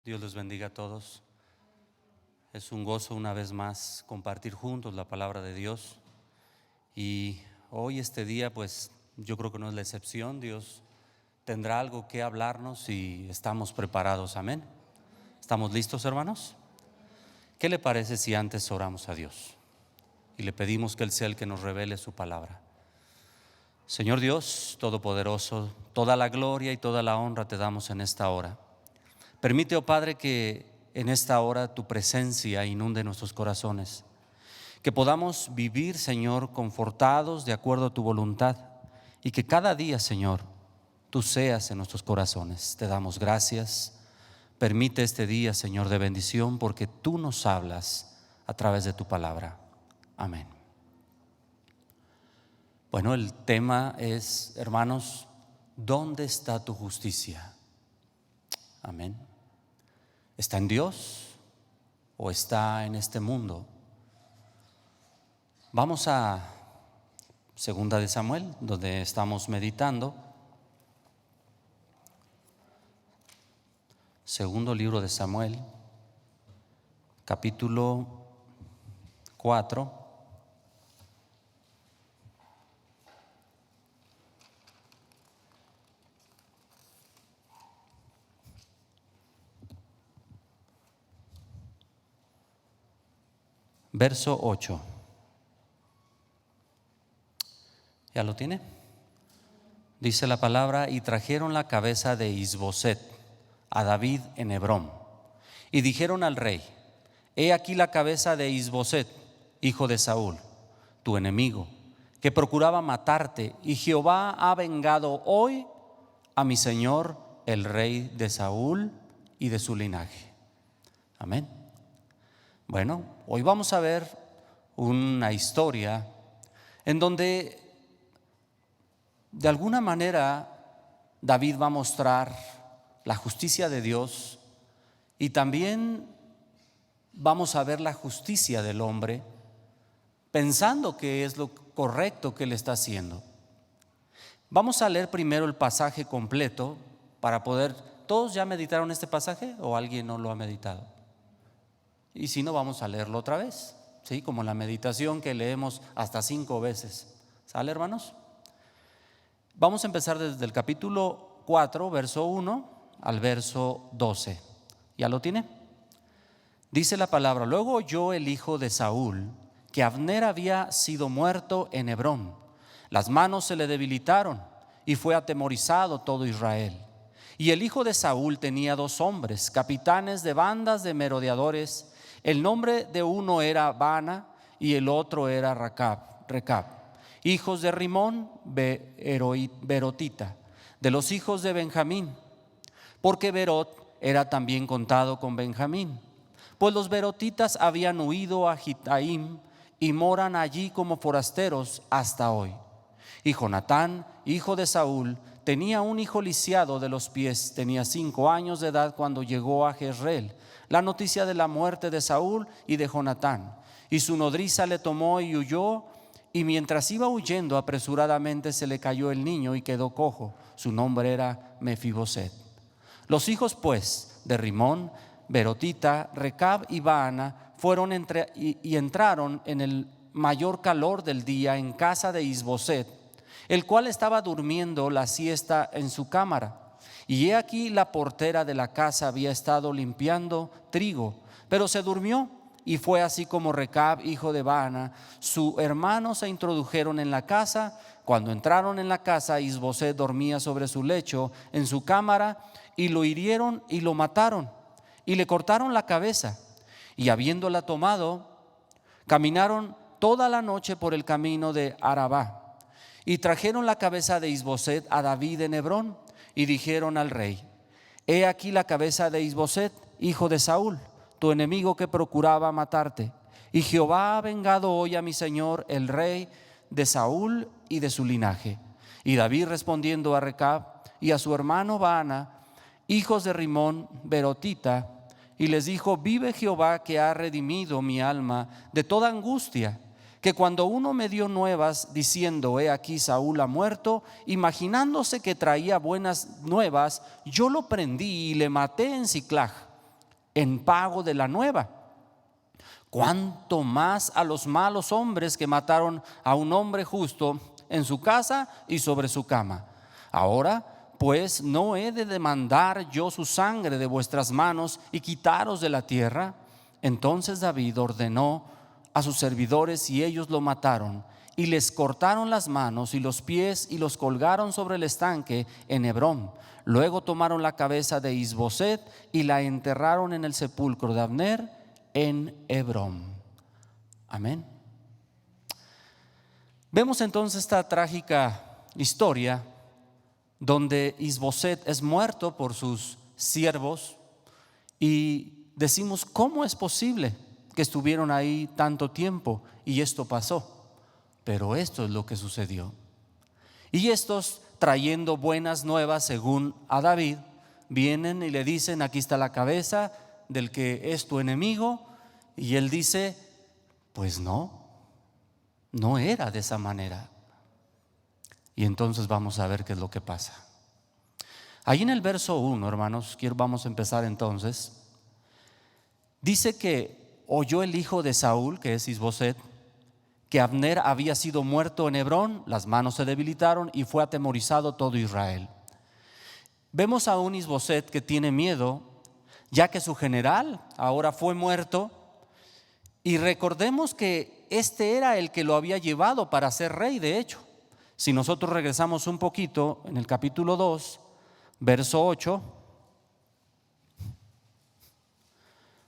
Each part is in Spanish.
Dios les bendiga a todos. Es un gozo una vez más compartir juntos la palabra de Dios. Y hoy este día, pues yo creo que no es la excepción. Dios tendrá algo que hablarnos y estamos preparados. Amén. ¿Estamos listos, hermanos? ¿Qué le parece si antes oramos a Dios y le pedimos que Él sea el que nos revele su palabra? Señor Dios Todopoderoso, toda la gloria y toda la honra te damos en esta hora. Permite, oh Padre, que en esta hora tu presencia inunde nuestros corazones, que podamos vivir, Señor, confortados de acuerdo a tu voluntad, y que cada día, Señor, tú seas en nuestros corazones. Te damos gracias. Permite este día, Señor, de bendición, porque tú nos hablas a través de tu palabra. Amén. Bueno, el tema es, hermanos, ¿dónde está tu justicia? Amén. ¿Está en Dios o está en este mundo? Vamos a Segunda de Samuel, donde estamos meditando. Segundo libro de Samuel, capítulo 4. Verso 8. ¿Ya lo tiene? Dice la palabra: y trajeron la cabeza de Isboset a David en Hebrón, y dijeron al rey: he aquí la cabeza de Isboset, hijo de Saúl, tu enemigo, que procuraba matarte, y Jehová ha vengado hoy a mi señor el rey de Saúl y de su linaje. Amén. Bueno, hoy vamos a ver una historia en donde de alguna manera David va a mostrar la justicia de Dios, y también vamos a ver la justicia del hombre, pensando que es lo correcto que él está haciendo. Vamos a leer primero el pasaje completo para poder. ¿Todos ya meditaron este pasaje o alguien no lo ha meditado? Y si no, vamos a leerlo otra vez, ¿sí? Como la meditación que leemos hasta 5 veces. ¿Sale, hermanos? Vamos a empezar desde el capítulo 4, verso 1 al verso 12. ¿Ya lo tiene? Dice la palabra: luego oyó el hijo de Saúl que Abner había sido muerto en Hebrón. Las manos se le debilitaron y fue atemorizado todo Israel. Y el hijo de Saúl tenía 2 hombres, capitanes de bandas de merodeadores. El nombre de uno era Baana y el otro era Recab, hijos de Rimón Berotita, de los hijos de Benjamín, porque Berot era también contado con Benjamín. Pues los berotitas habían huido a Gitaim y moran allí como forasteros hasta hoy. Y Jonatán, hijo de Saúl, tenía un hijo lisiado de los pies. Tenía 5 años de edad cuando llegó a Jezreel la noticia de la muerte de Saúl y de Jonatán. Y su nodriza le tomó y huyó, y mientras iba huyendo apresuradamente se le cayó el niño y quedó cojo. Su nombre era Mefiboset. Los hijos pues de Rimón Berotita, Recab y Baana fueron y entraron en el mayor calor del día en casa de Isboset, el cual estaba durmiendo la siesta en su cámara. Y he aquí la portera de la casa había estado limpiando trigo, pero se durmió. Y fue así como Recab, hijo de Baana, su hermano, se introdujeron en la casa. Cuando entraron en la casa, Isboset dormía sobre su lecho en su cámara, y lo hirieron y lo mataron, y le cortaron la cabeza. Y habiéndola tomado, caminaron toda la noche por el camino de Arabá, y trajeron la cabeza de Isboset a David en Hebrón. Y dijeron al rey: he aquí la cabeza de Isboset, hijo de Saúl, tu enemigo, que procuraba matarte. Y Jehová ha vengado hoy a mi señor el rey de Saúl y de su linaje. Y David, respondiendo a Recab y a su hermano Baana, hijos de Rimón Berotita, y les dijo: vive Jehová, que ha redimido mi alma de toda angustia, que cuando uno me dio nuevas diciendo: he aquí Saúl ha muerto, imaginándose que traía buenas nuevas, yo lo prendí y le maté en Siclag. en pago de la nueva. Cuánto más a los malos hombres que mataron a un hombre justo en su casa y sobre su cama. Ahora pues no he de demandar yo su sangre de vuestras manos y quitaros de la tierra. Entonces David ordenó a sus servidores y ellos lo mataron y les cortaron las manos y los pies y los colgaron sobre el estanque en Hebrón. Luego tomaron la cabeza de Isboset y la enterraron en el sepulcro de Abner en Hebrón. Amén. Vemos entonces esta trágica historia donde Isboset es muerto por sus siervos y decimos, ¿cómo es posible que estuvieron ahí tanto tiempo y esto pasó? Pero esto es lo que sucedió. Y estos, trayendo buenas nuevas según a David, vienen y le dicen, aquí está la cabeza del que es tu enemigo. Y él dice, pues no era de esa manera. Y entonces vamos a ver qué es lo que pasa. Ahí en el verso 1, hermanos, vamos a empezar entonces. Dice que oyó el hijo de Saúl, que es Isboset, que Abner había sido muerto en Hebrón, las manos se debilitaron y fue atemorizado todo Israel. Vemos a un Isboset que tiene miedo, ya que su general ahora fue muerto. Y recordemos que este era el que lo había llevado para ser rey, de hecho. Si nosotros regresamos un poquito en el capítulo 2, verso 8,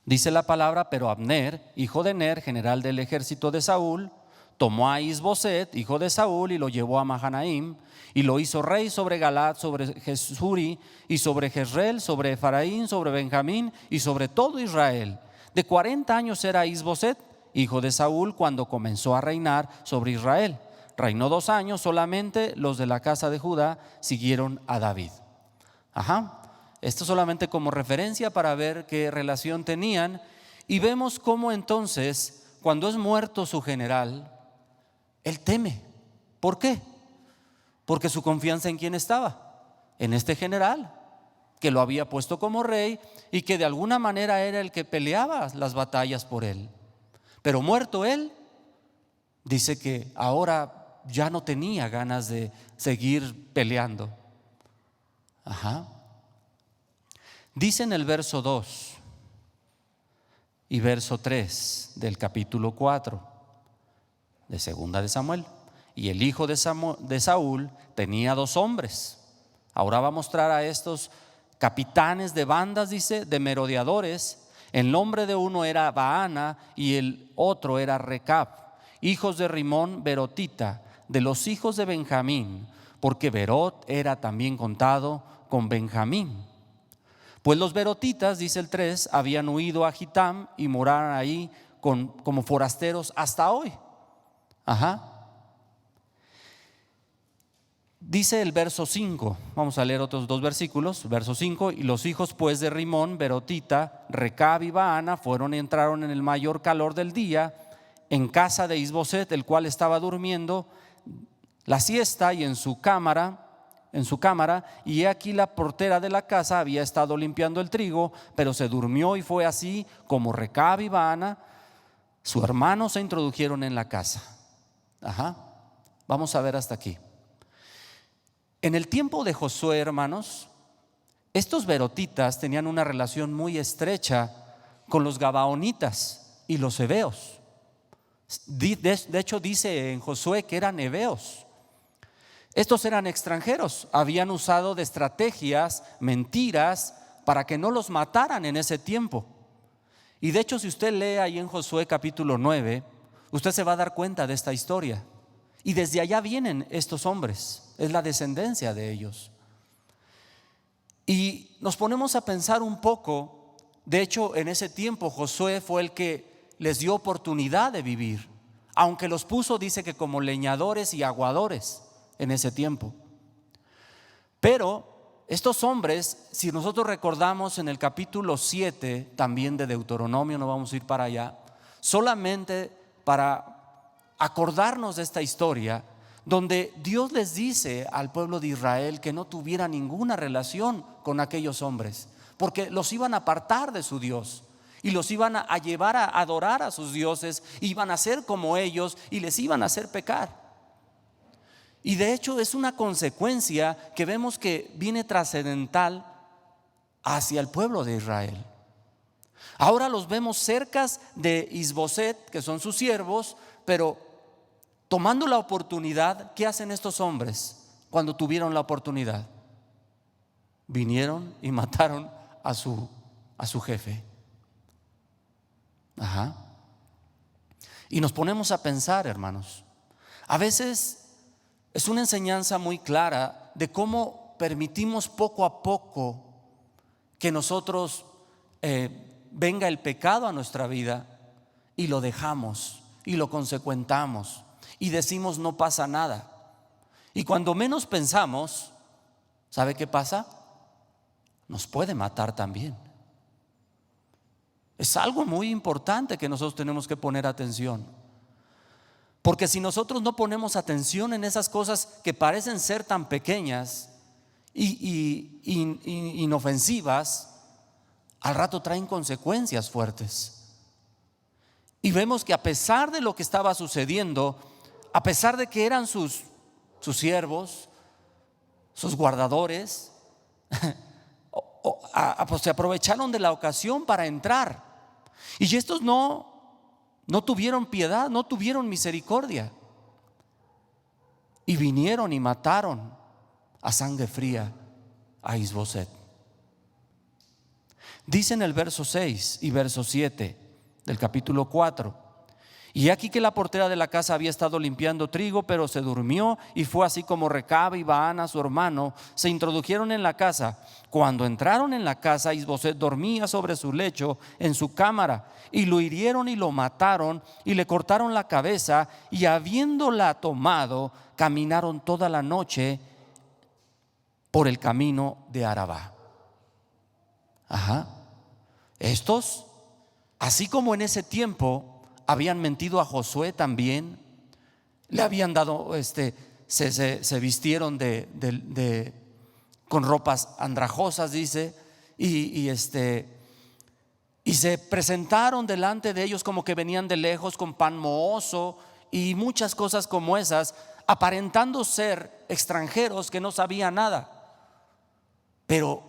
dice la palabra, pero Abner, hijo de Ner, general del ejército de Saúl, tomó a Isboset, hijo de Saúl, y lo llevó a Mahanaim, y lo hizo rey sobre Galaad, sobre Jesuri, y sobre Jezreel, sobre Efraín, sobre Benjamín, y sobre todo Israel. De 40 años era Isboset, hijo de Saúl, cuando comenzó a reinar sobre Israel. Reinó 2 años, solamente los de la casa de Judá siguieron a David. Esto solamente como referencia para ver qué relación tenían. Y vemos cómo entonces, cuando es muerto su general, él teme. ¿Por qué? Porque su confianza en quién estaba, en este general que lo había puesto como rey y que de alguna manera era el que peleaba las batallas por él. Pero muerto él, dice que ahora ya no tenía ganas de seguir peleando. Dice en el verso 2 y verso 3 del capítulo 4 de segunda de Samuel: y el hijo de Saúl tenía 2 hombres. Ahora va a mostrar a estos capitanes de bandas, dice, de merodeadores. El nombre de uno era Baana y el otro era Recab, hijos de Rimón Berotita, de los hijos de Benjamín, porque Berot era también contado con Benjamín. Pues los berotitas, dice el 3, habían huido a Gitam y moraron ahí como forasteros hasta hoy. Dice el verso 5, vamos a leer otros 2 versículos. Verso 5: y los hijos pues de Rimón Berotita, Recab y Baana, entraron en el mayor calor del día en casa de Isboset, el cual estaba durmiendo la siesta, y en su cámara, y he aquí la portera de la casa había estado limpiando el trigo, pero se durmió, y fue así como Recab y Baana, su hermano, se introdujeron en la casa. Vamos a ver hasta aquí. En el tiempo de Josué, hermanos, estos berotitas tenían una relación muy estrecha con los gabaonitas y los heveos. De hecho dice en Josué que eran heveos. Estos eran extranjeros, habían usado de estrategias, mentiras, para que no los mataran en ese tiempo. Y de hecho, si usted lee ahí en Josué capítulo 9, usted se va a dar cuenta de esta historia. Y desde allá vienen estos hombres, es la descendencia de ellos. Y nos ponemos a pensar un poco. De hecho, en ese tiempo Josué fue el que les dio oportunidad de vivir, aunque los puso, dice, que como leñadores y aguadores en ese tiempo. Pero estos hombres, si nosotros recordamos en el capítulo 7 también de Deuteronomio, no vamos a ir para allá, solamente para acordarnos de esta historia, donde Dios les dice al pueblo de Israel que no tuviera ninguna relación con aquellos hombres, porque los iban a apartar de su Dios y los iban a llevar a adorar a sus dioses, iban a ser como ellos y les iban a hacer pecar. Y de hecho es una consecuencia que vemos que viene trascendental hacia el pueblo de Israel. Ahora los vemos cerca de Isboset, que son sus siervos, pero tomando la oportunidad, ¿qué hacen estos hombres cuando tuvieron la oportunidad? Vinieron y mataron a su jefe. Ajá. Y nos ponemos a pensar, hermanos, a veces es una enseñanza muy clara de cómo permitimos poco a poco que nosotros venga el pecado a nuestra vida y lo dejamos y lo consecuentamos y decimos no pasa nada. Y cuando menos pensamos, ¿sabe qué pasa? Nos puede matar también. Es algo muy importante que nosotros tenemos que poner atención. Porque si nosotros no ponemos atención en esas cosas que parecen ser tan pequeñas y inofensivas, al rato traen consecuencias fuertes. Y vemos que a pesar de lo que estaba sucediendo, a pesar de que eran sus siervos, sus guardadores, pues se aprovecharon de la ocasión para entrar. Y estos no tuvieron piedad, no tuvieron misericordia. Y vinieron y mataron a sangre fría a Isboset. Dice en el verso 6 y verso 7 del capítulo 4: y aquí que la portera de la casa había estado limpiando trigo, pero se durmió, y fue así como Recabe y Baana su hermano se introdujeron en la casa. Cuando entraron en la casa, Isboset dormía sobre su lecho en su cámara, y lo hirieron y lo mataron y le cortaron la cabeza, y habiéndola tomado, caminaron toda la noche por el camino de Arabá. Ajá. Estos, así como en ese tiempo habían mentido a Josué también, le habían dado, se vistieron con ropas andrajosas, dice, y se presentaron delante de ellos como que venían de lejos con pan mohoso y muchas cosas como esas, aparentando ser extranjeros que no sabían nada. Pero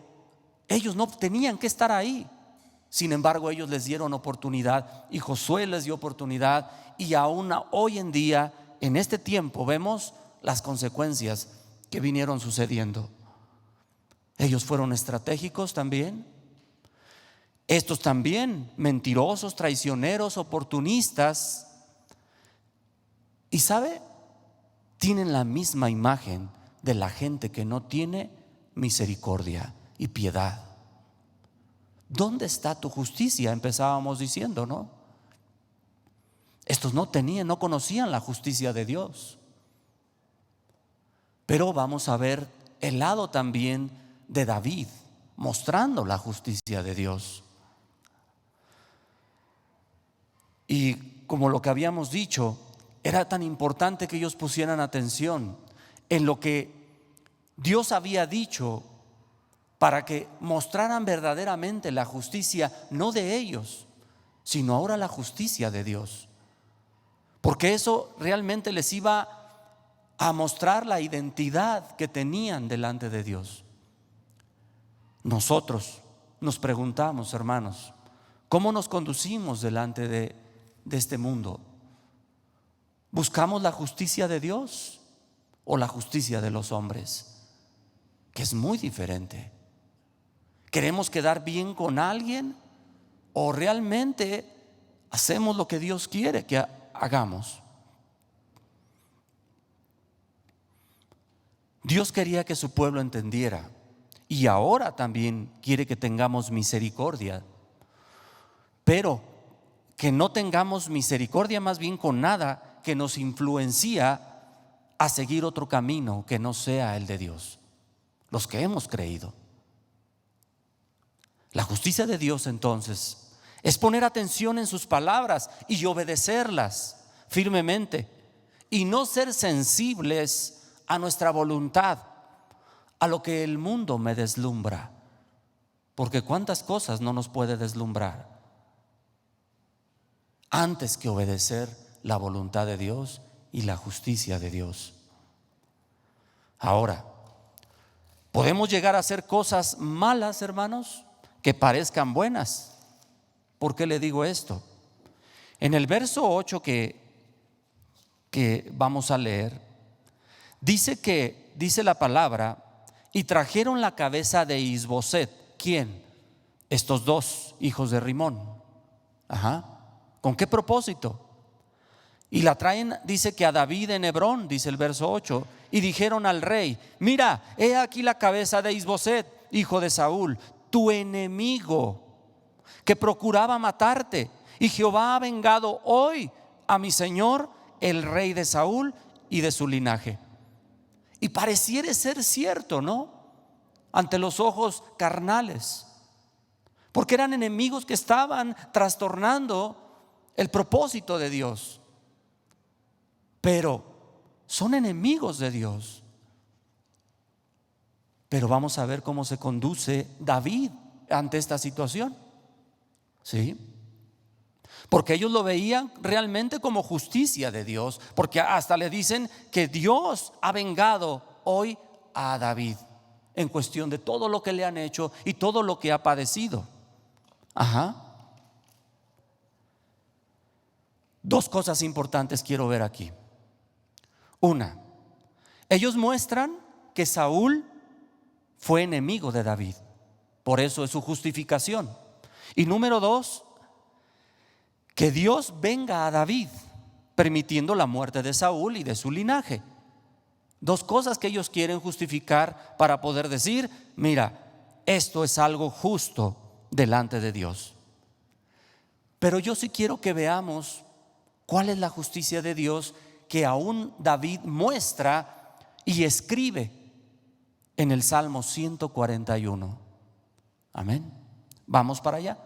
ellos no tenían que estar ahí. Sin embargo, ellos les dieron oportunidad y Josué les dio oportunidad, y aún hoy en día, en este tiempo, vemos las consecuencias que vinieron sucediendo. Ellos fueron estratégicos también. Estos también, mentirosos, traicioneros, oportunistas. Y sabe, tienen la misma imagen de la gente que no tiene misericordia y piedad. ¿Dónde está tu justicia? Empezábamos diciendo, ¿no? Estos no conocían la justicia de Dios. Pero vamos a ver el lado también de David, mostrando la justicia de Dios. Y como lo que habíamos dicho, era tan importante que ellos pusieran atención en lo que Dios había dicho, para que mostraran verdaderamente la justicia, no de ellos, sino ahora la justicia de Dios. Porque eso realmente les iba a mostrar la identidad que tenían delante de Dios. Nosotros nos preguntamos, hermanos, ¿cómo nos conducimos delante de este mundo? ¿Buscamos la justicia de Dios o la justicia de los hombres? Que es muy diferente. ¿Queremos quedar bien con alguien o realmente hacemos lo que Dios quiere que hagamos? Dios quería que su pueblo entendiera, y ahora también quiere que tengamos misericordia, pero que no tengamos misericordia más bien con nada que nos influencia a seguir otro camino que no sea el de Dios, los que hemos creído. La justicia de Dios entonces es poner atención en sus palabras y obedecerlas firmemente, y no ser sensibles a nuestra voluntad, a lo que el mundo me deslumbra. porque cuántas cosas no nos puede deslumbrar antes que obedecer la voluntad de Dios y la justicia de Dios. Ahora, podemos llegar a hacer cosas malas, hermanos, que parezcan buenas. ¿Por qué le digo esto? En el verso 8 que vamos a leer, dice la palabra: y trajeron la cabeza de Isboset. ¿Quién? Estos dos hijos de Rimón. ¿Con qué propósito? Y la traen, dice que a David en Hebrón, dice el verso 8, y dijeron al rey: mira, he aquí la cabeza de Isboset, hijo de Saúl, tu enemigo, que procuraba matarte, y Jehová ha vengado hoy a mi señor el rey de Saúl y de su linaje. Y pareciera ser cierto, ¿no? Ante los ojos carnales, porque eran enemigos que estaban trastornando el propósito de Dios. Pero son enemigos de Dios. Pero vamos a ver cómo se conduce David ante esta situación. ¿Sí? Porque ellos lo veían realmente como justicia de Dios, porque hasta le dicen que Dios ha vengado hoy a David en cuestión de todo lo que le han hecho y todo lo que ha padecido. Dos cosas importantes quiero ver aquí. Una, ellos muestran que Saúl fue enemigo de David, por eso es su justificación. Y número dos, que Dios venga a David permitiendo la muerte de Saúl y de su linaje. Dos cosas que ellos quieren justificar para poder decir: mira, esto es algo justo delante de Dios. Pero yo sí quiero que veamos cuál es la justicia de Dios que aún David muestra y escribe en el Salmo 141. Amén. Vamos para allá.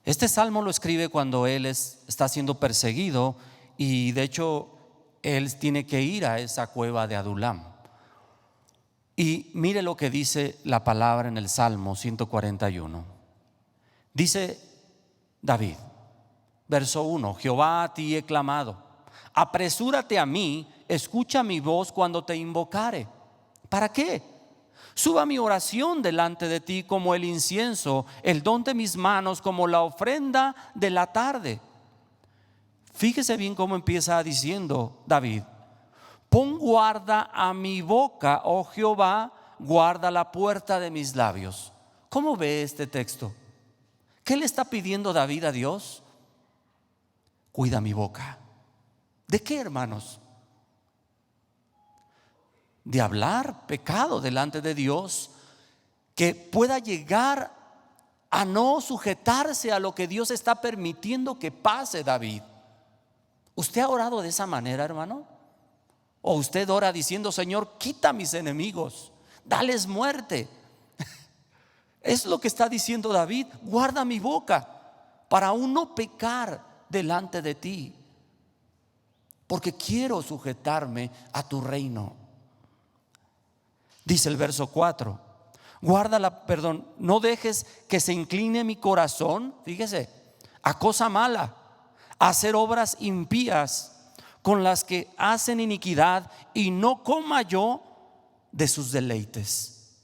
Este salmo lo escribe cuando él está siendo perseguido, y de hecho él tiene que ir a esa cueva de Adulam. Y mire lo que dice la palabra en el Salmo 141. Dice David, verso 1: Jehová, a ti he clamado, apresúrate a mí, escucha mi voz cuando te invocare. ¿Para qué? Suba mi oración delante de ti como el incienso, el don de mis manos como la ofrenda de la tarde. Fíjese bien cómo empieza diciendo David: pon guarda a mi boca, oh Jehová, guarda la puerta de mis labios. ¿Cómo ve este texto? ¿Qué le está pidiendo David a Dios? Cuida mi boca. ¿De qué, hermanos? De hablar pecado delante de Dios, que pueda llegar a no sujetarse a lo que Dios está permitiendo que pase. David, ¿usted ha orado de esa manera, hermano? ¿O usted ora diciendo: Señor, quita a mis enemigos, dales muerte? Es lo que está diciendo David: guarda mi boca para aún no pecar delante de ti, porque quiero sujetarme a tu reino. Dice el verso 4: no dejes que se incline mi corazón, fíjese, a cosa mala, a hacer obras impías con las que hacen iniquidad, y no coma yo de sus deleites.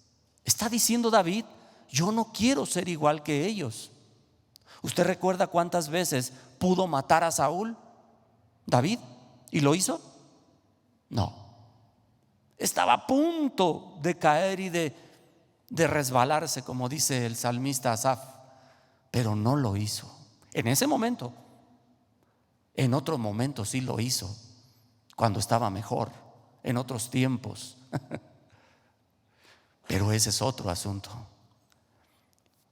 Está diciendo David: yo no quiero ser igual que ellos. ¿Usted recuerda cuántas veces pudo matar a Saúl, David? ¿Y lo hizo? No. Estaba a punto de caer y de resbalarse, como dice el salmista Asaf, pero no lo hizo en ese momento. En otro momento sí lo hizo, cuando estaba mejor, en otros tiempos. Pero ese es otro asunto.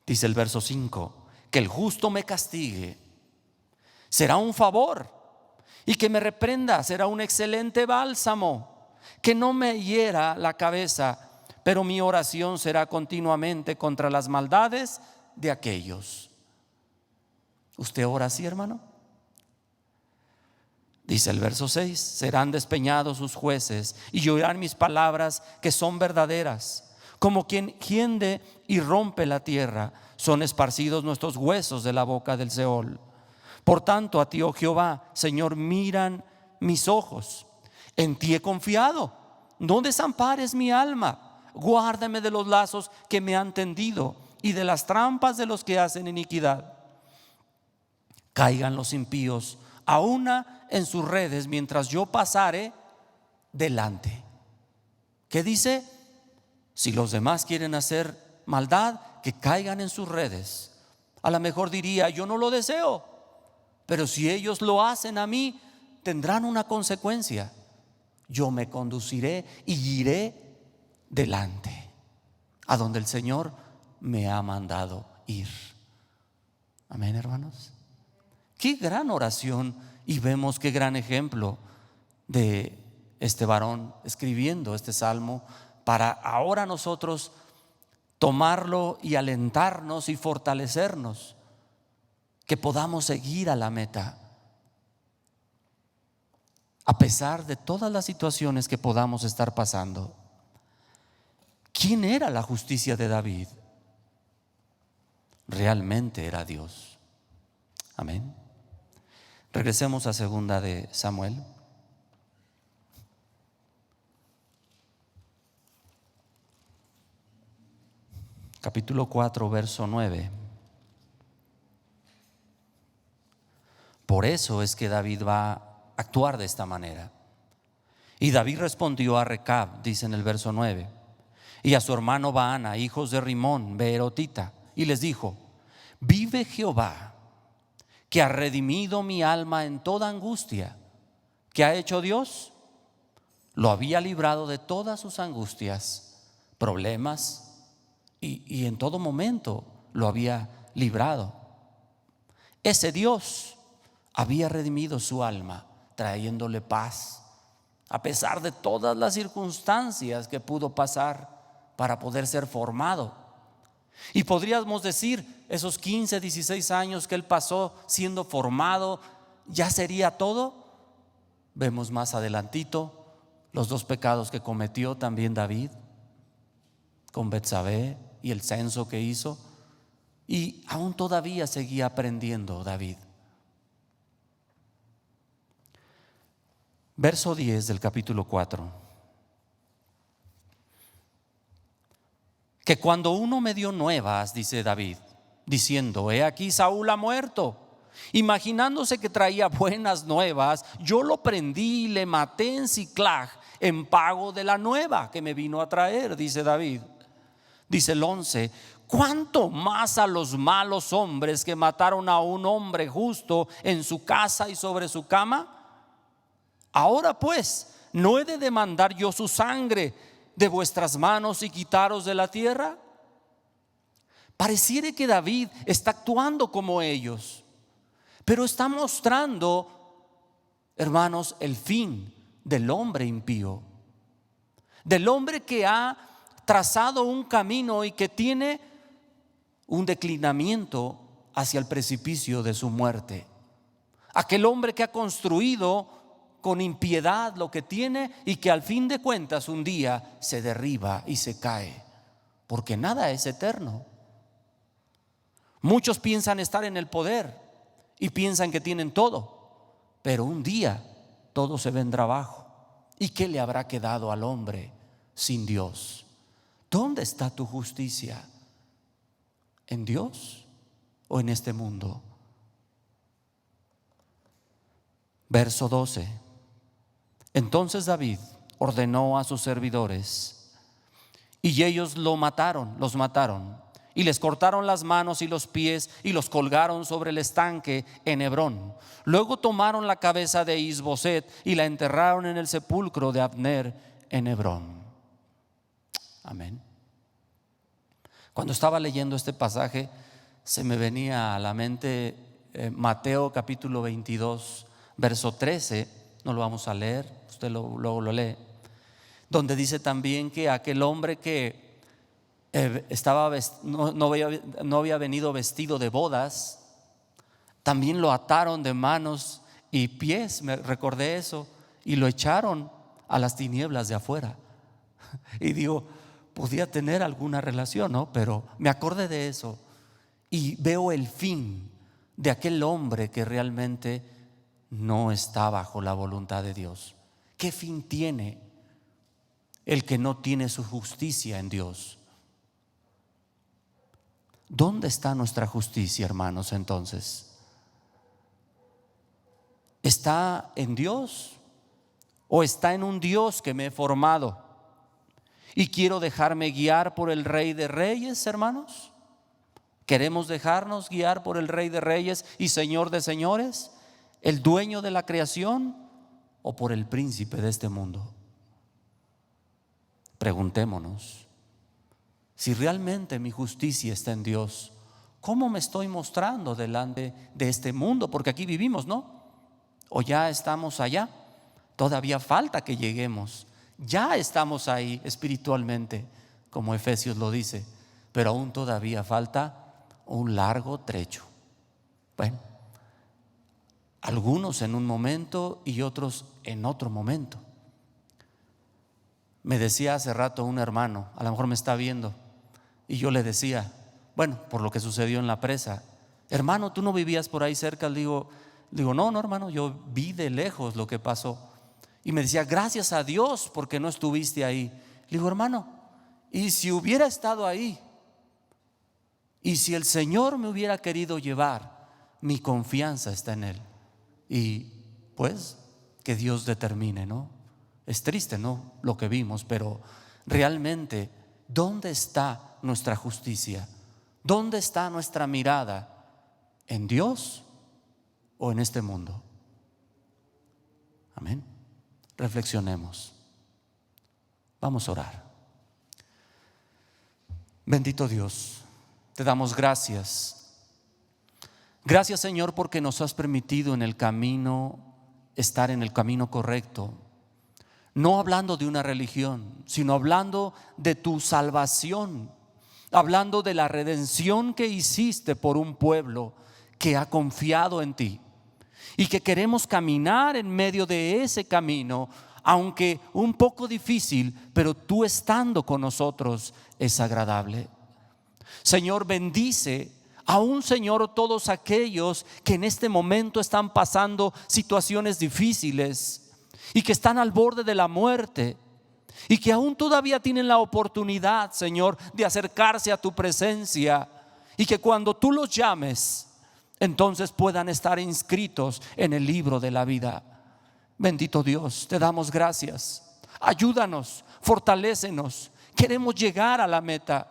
Dice el verso 5: que el justo me castigue será un favor, y que me reprenda será un excelente bálsamo. Que no me hiera la cabeza, pero mi oración será continuamente contra las maldades de aquellos. ¿Usted ora así, hermano? Dice el verso 6: serán despeñados sus jueces y oirán mis palabras que son verdaderas. Como quien hiende y rompe la tierra, son esparcidos nuestros huesos de la boca del Seol. Por tanto, a ti, oh Jehová, Señor, miran mis ojos. En ti he confiado. No desampares mi alma. Guárdame de los lazos que me han tendido y de las trampas de los que hacen iniquidad. Caigan los impíos a una en sus redes mientras yo pasare delante. ¿Qué dice? Si los demás quieren hacer maldad, que caigan en sus redes. A lo mejor diría: yo no lo deseo, pero si ellos lo hacen a mí, tendrán una consecuencia. Yo me conduciré y iré delante a donde el Señor me ha mandado ir. Amén, hermanos. Qué gran oración, y vemos qué gran ejemplo de este varón escribiendo este salmo para ahora nosotros tomarlo y alentarnos y fortalecernos, que podamos seguir a la meta a pesar de todas las situaciones que podamos estar pasando. ¿Quién era la justicia de David? Realmente era Dios. Amén. Regresemos a 2 de Samuel. Capítulo 4, verso 9. Por eso es que David va a actuar de esta manera. Y David respondió a Recab, dice en el verso 9, y a su hermano Baana, hijos de Rimón, beerotita, y les dijo: vive Jehová, que ha redimido mi alma en toda angustia. ¿Qué ha hecho Dios? Lo había librado de todas sus angustias, problemas, y en todo momento lo había librado. Ese Dios había redimido su alma, trayéndole paz a pesar de todas las circunstancias que pudo pasar para poder ser formado. Y podríamos decir, esos 15, 16 años que él pasó siendo formado, ¿ya sería todo? Vemos más adelantito los 2 pecados que cometió también David con Betsabé y el censo que hizo, y aún todavía seguía aprendiendo David. Verso 10 del capítulo 4: que cuando uno me dio nuevas, dice David, diciendo: he aquí Saúl ha muerto, imaginándose que traía buenas nuevas, yo lo prendí y le maté en Siclag en pago de la nueva que me vino a traer, dice David. Dice el 11: ¿cuánto más a los malos hombres que mataron a un hombre justo en su casa y sobre su cama? Ahora pues, ¿no he de demandar yo su sangre de vuestras manos y quitaros de la tierra? Pareciera que David está actuando como ellos, pero está mostrando, hermanos, el fin del hombre impío, del hombre que ha trazado un camino y que tiene un declinamiento hacia el precipicio de su muerte. Aquel hombre que ha construido con impiedad lo que tiene y que al fin de cuentas un día se derriba y se cae, porque nada es eterno. Muchos piensan estar en el poder y piensan que tienen todo, pero un día todo se vendrá abajo. ¿Y qué le habrá quedado al hombre sin Dios? ¿Dónde está tu justicia? ¿En Dios o en este mundo? Verso 12: entonces David ordenó a sus servidores, y ellos los mataron, y les cortaron las manos y los pies, y los colgaron sobre el estanque en Hebrón. Luego tomaron la cabeza de Isboset y la enterraron en el sepulcro de Abner en Hebrón. Amén. Cuando estaba leyendo este pasaje, se me venía a la mente Mateo capítulo 22, verso 13. No lo vamos a leer, usted luego lo lee, donde dice también que aquel hombre que no había venido vestido de bodas, También lo ataron de manos y pies, me recordé eso, y lo echaron a las tinieblas de afuera. Y digo, podía tener alguna relación, ¿no? Pero me acordé de eso y veo el fin de aquel hombre que realmente no está bajo la voluntad de Dios. ¿Qué fin tiene el que no tiene su justicia en Dios? ¿Dónde está nuestra justicia, hermanos, entonces? ¿Está en Dios o está en un Dios que me he formado y quiero dejarme guiar por el Rey de Reyes, hermanos? ¿Queremos dejarnos guiar por el Rey de Reyes y Señor de Señores, el dueño de la creación, o por el príncipe de este mundo? Preguntémonos, si realmente mi justicia está en Dios, ¿cómo me estoy mostrando delante de este mundo? Porque aquí vivimos, ¿no? ¿O ya estamos allá? Todavía falta que lleguemos. Ya estamos ahí espiritualmente, como Efesios lo dice, pero aún todavía falta un largo trecho. Bueno, algunos en un momento y otros en otro momento. Me decía hace rato un hermano, a lo mejor me está viendo, y yo le decía, bueno, por lo que sucedió en la presa, hermano, ¿tú no vivías por ahí cerca? Le digo, no, hermano, yo vi de lejos lo que pasó. Y me decía, gracias a Dios porque no estuviste ahí. Le digo, hermano, y si hubiera estado ahí, y si el Señor me hubiera querido llevar, mi confianza está en Él. Y pues que Dios determine, ¿no? Es triste, ¿no?, lo que vimos, pero realmente, ¿dónde está nuestra justicia? ¿Dónde está nuestra mirada? ¿En Dios o en este mundo? Amén. Reflexionemos. Vamos a orar. Bendito Dios, te damos gracias. Gracias, Señor, porque nos has permitido en el camino, estar en el camino correcto. No hablando de una religión, sino hablando de tu salvación, hablando de la redención que hiciste por un pueblo que ha confiado en ti y que queremos caminar en medio de ese camino, aunque un poco difícil, pero tú estando con nosotros es agradable. Señor, bendice aún, Señor, todos aquellos que en este momento están pasando situaciones difíciles y que están al borde de la muerte y que aún todavía tienen la oportunidad, Señor, de acercarse a tu presencia, y que cuando tú los llames, entonces puedan estar inscritos en el libro de la vida. Bendito Dios, te damos gracias. Ayúdanos, fortalécenos. Queremos llegar a la meta.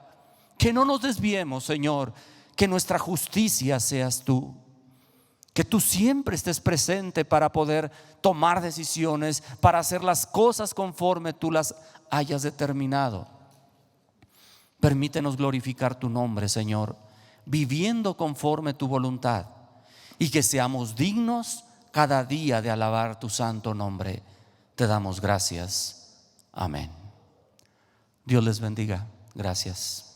Que no nos desviemos, Señor. Que nuestra justicia seas tú. Que tú siempre estés presente para poder tomar decisiones, para hacer las cosas conforme tú las hayas determinado. Permítenos glorificar tu nombre, Señor, viviendo conforme tu voluntad, y que seamos dignos cada día de alabar tu santo nombre. Te damos gracias. Amén. Dios les bendiga. Gracias.